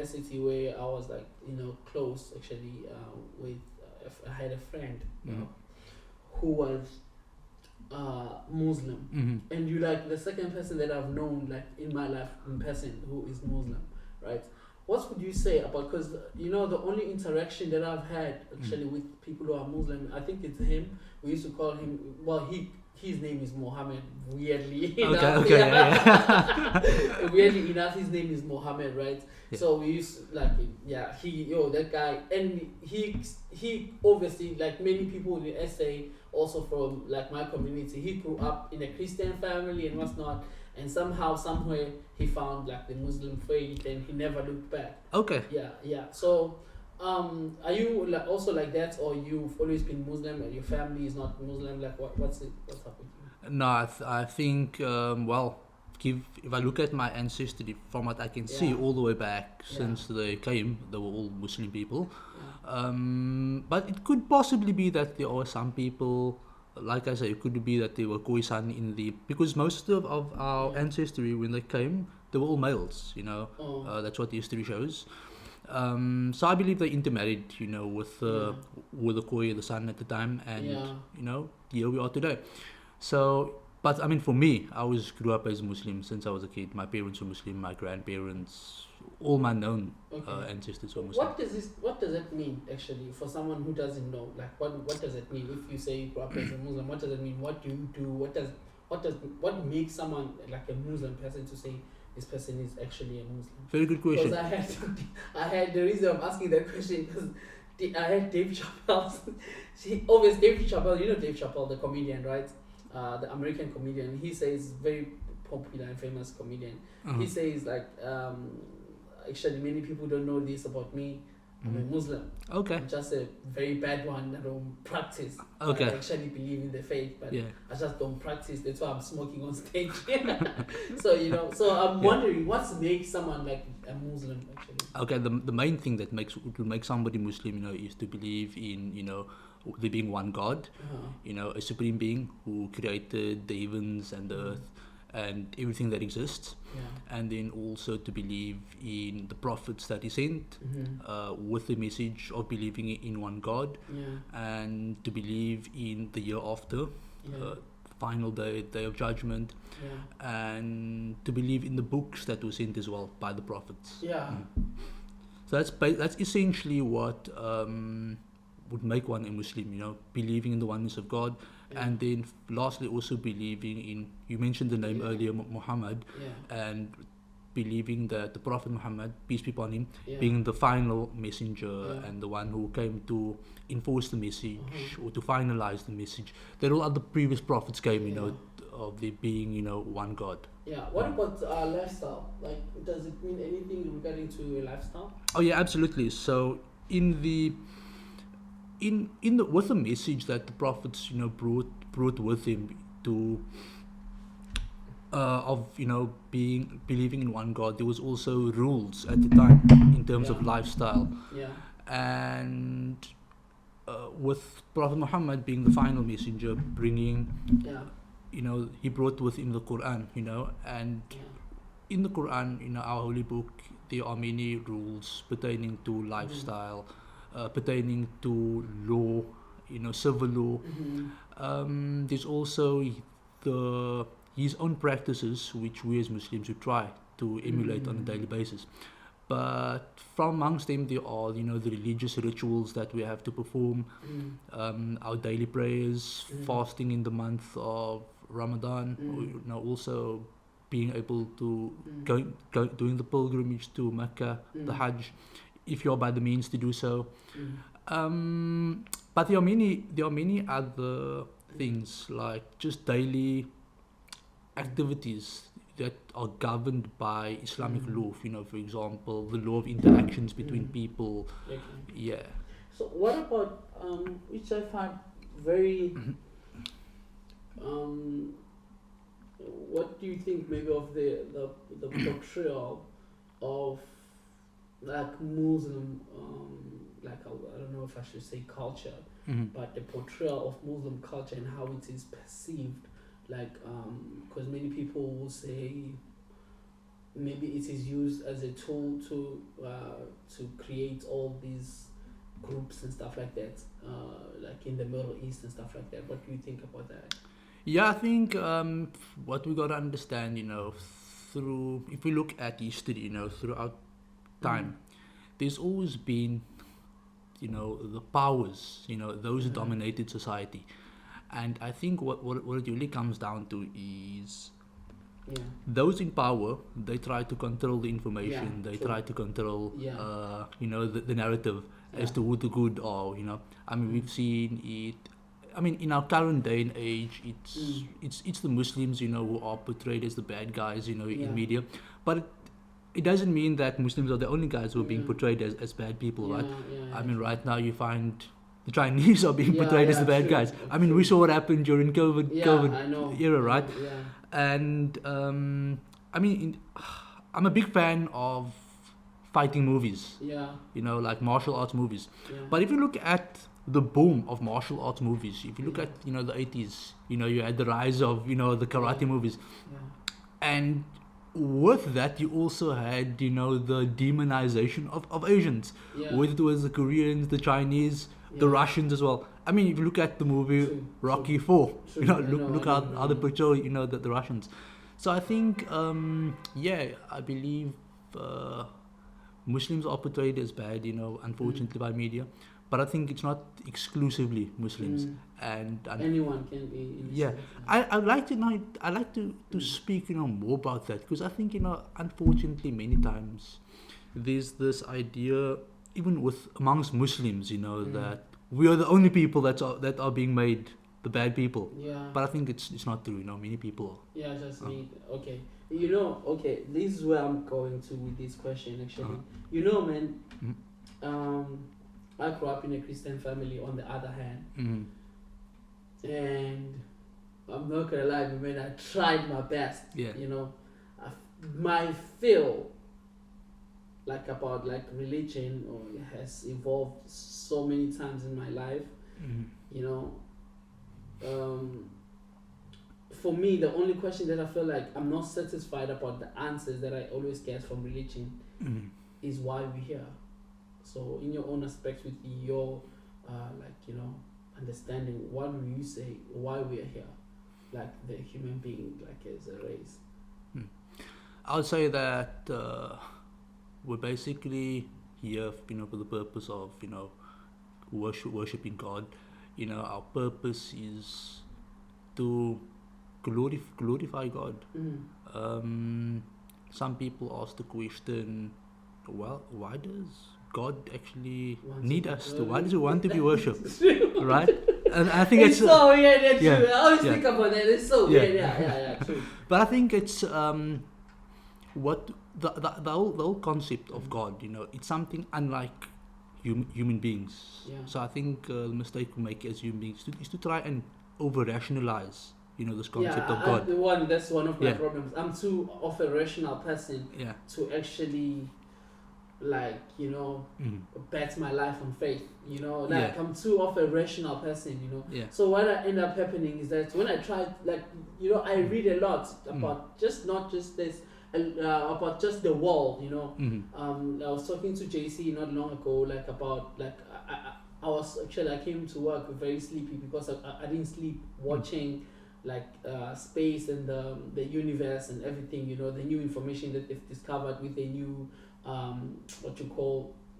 university where I was like, close actually with. I had a friend who was Muslim, and you like the second person that I've known like in my life in person who is Muslim, right? What would you say about, because the only interaction that I've had actually with people who are Muslim, I think it's him. We used to call him, well, his name is Mohammed, weirdly enough. Okay, yeah. Weirdly enough, his name is Mohammed, right? Yeah. So we used like, that guy, and he obviously, like many people in the SA, also from like my community, he grew up in a Christian family and whatnot, and somehow, somewhere, he found like the Muslim faith, and he never looked back. Okay. Yeah. So, are you like also like that, or you've always been Muslim and your family is not Muslim? Like, what's up with you? No, I think, if I look at my ancestry, from what I can see all the way back since they came, they were all Muslim people. Yeah. But it could possibly be that there are some people, like I say, it could be that they were Khoisan because most of our ancestry, when they came, they were all males, that's what the history shows. So I believe they intermarried, with the Khoi, the son at the time, and here we are today. So, but I mean, for me, I grew up as a Muslim since I was a kid. My parents were Muslim, my grandparents, all my known ancestors were Muslim. What does it mean actually for someone who doesn't know? Like, what does it mean if you say you grew up as a Muslim? What does it mean? What do you do? What makes someone like a Muslim person to say this person is actually a Muslim? Very good question. Because I had the reason I'm asking that question because I had Dave Chappelle. Dave Chappelle, Dave Chappelle, the comedian, right? The American comedian. He says, very popular and famous comedian. He says like, actually many people don't know this about me. I'm a Muslim. Okay. I'm just a very bad one. I don't practice. Okay. I actually believe in the faith, but I just don't practice. That's why I'm smoking on stage. So so I'm wondering what makes someone like a Muslim actually. Okay, the main thing that will make somebody Muslim, is to believe in, there being one God, a supreme being who created the heavens and the earth and everything that exists, and then also to believe in the prophets that he sent, with the message of believing in one God, and to believe in the year after, final day of judgment, and to believe in the books that were sent as well by the prophets. So that's essentially what would make one a Muslim, believing in the oneness of God, and then lastly also believing in, you mentioned the name earlier, Muhammad, and believing that the Prophet Muhammad, peace be upon him, being the final messenger and the one who came to enforce the message or to finalize the message. That all other previous prophets came, of there being, one God. Yeah. What about lifestyle? Like, does it mean anything regarding to a lifestyle? Oh yeah, absolutely. So with the message that the prophets brought with him to of believing in one God, there was also rules at the time in terms of lifestyle, and with Prophet Muhammad being the final messenger, bringing he brought with him the Quran, and in the Quran, our holy book, there are many rules pertaining to lifestyle, pertaining to law, civil law. There's also his own practices, which we as Muslims would try to emulate on a daily basis. But from amongst them, there are, the religious rituals that we have to perform, our daily prayers, fasting in the month of Ramadan, also being able to doing the pilgrimage to Mecca, the Hajj, if you're by the means to do so. But there are many other things, like just daily activities that are governed by Islamic law. For example, the law of interactions between people. Yeah. So what about which I find very what do you think maybe of the portrayal of like Muslim like I don't know if I should say culture, but the portrayal of Muslim culture and how it is perceived, like because many people will say maybe it is used as a tool to create all these groups and stuff like that, like in the Middle East and stuff like that. What do you think about that? Yeah, I think what we got to understand, through if we look at history, throughout time, there's always been, the powers, those who dominated society, and I think what it really comes down to is those in power. They try to control the information. They try to control, the narrative as to who the good are. I mean, we've seen it. I mean, in our current day and age, it's the Muslims, who are portrayed as the bad guys, in media. But it doesn't mean that Muslims are the only guys who are being portrayed as bad people, right? I mean, right now you find the Chinese are being portrayed as the bad guys. I mean, we saw what happened during COVID era, right? And I mean, I'm a big fan of fighting movies. Like martial arts movies. But if you look at the boom of martial arts movies, if you look at the 80s, you had the rise of the karate movies, and with that you also had the demonization of Asians, whether it was the Koreans, the Chinese, the Russians as well. I mean, if you look at the movie Rocky 4, look how they portray the Russians. So I think I believe Muslims are portrayed as bad, unfortunately by media. But I think it's not exclusively Muslims, and anyone can be. I'd like to speak more about that, because I think unfortunately many times there's this idea even with amongst Muslims that we are the only people that are being made the bad people. But I think it's not true. Many people. Just need okay. This is where I'm going to with this question actually. Man. I grew up in a Christian family on the other hand. And I'm not gonna lie, man, I tried my best. My feel about religion has evolved so many times in my life. For me, the only question that I feel like I'm not satisfied about the answers that I always get from religion is why we're here. So in your own aspect, with your understanding, what will you say why we are here, like the human being, like as a race? I would say that we're basically here, for the purpose of worshiping God. Our purpose is to glorify God. Some people ask the question, well, why does God actually need us to? Why does He want to be worshipped? Right? And I think it's so weird. True. I always think about that. It's so weird. True. But I think it's what the whole concept of God. It's something unlike human beings. So I think the mistake we make as human beings is to try and over rationalize. This concept of God. That's one of my problems. I'm too of a rational person to actually bet my life on faith, I'm too of a rational person, So what end up happening is that when I tried, I read a lot about not just this, about just the world, I was talking to JC not long ago, I came to work very sleepy because I didn't sleep watching space and the universe and everything, the new information that they've discovered with the new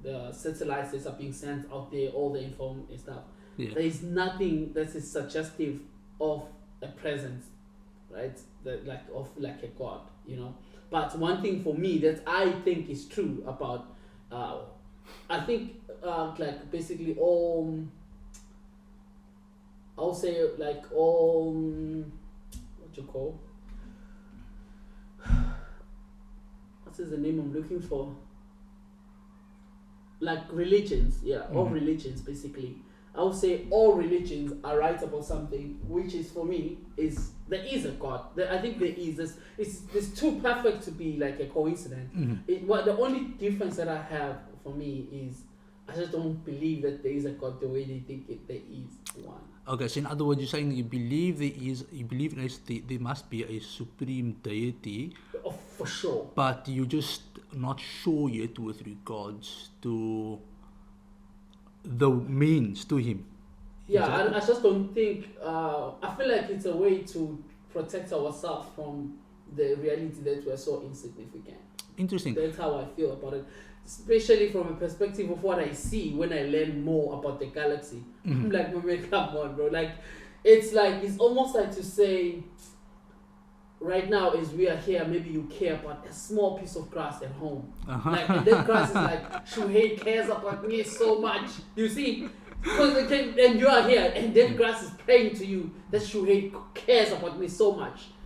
the satellites that are being sent out there, all the info and stuff. There is nothing that is suggestive of a presence, right? Of a God, But one thing for me that I think is true about, I think basically all, I'll say all, what is the name I'm looking for? Religions, all religions basically. I would say all religions are right about something, which is for me is there is a God. I think there is. It's too perfect to be a coincidence. The only difference that I have for me is I just don't believe that there is a God the way they think there is one. Okay, so in other words, you're saying you believe there must be a supreme deity for sure. But you're just not sure yet with regards to the means to him. Yeah, Exactly. I just don't think. I feel like it's a way to protect ourselves from the reality that we're so insignificant. Interesting. That's how I feel about it, especially from a perspective of what I see when I learn more about the galaxy. Mhm. I'm like, man, come on, bro. Like, it's almost like to say, right now, as we are here, maybe you care about a small piece of grass at home. Like, and that grass is like, Shuhei cares about me so much. You see? Because and you are here, and that grass is praying to you that Shuhei cares about me so much.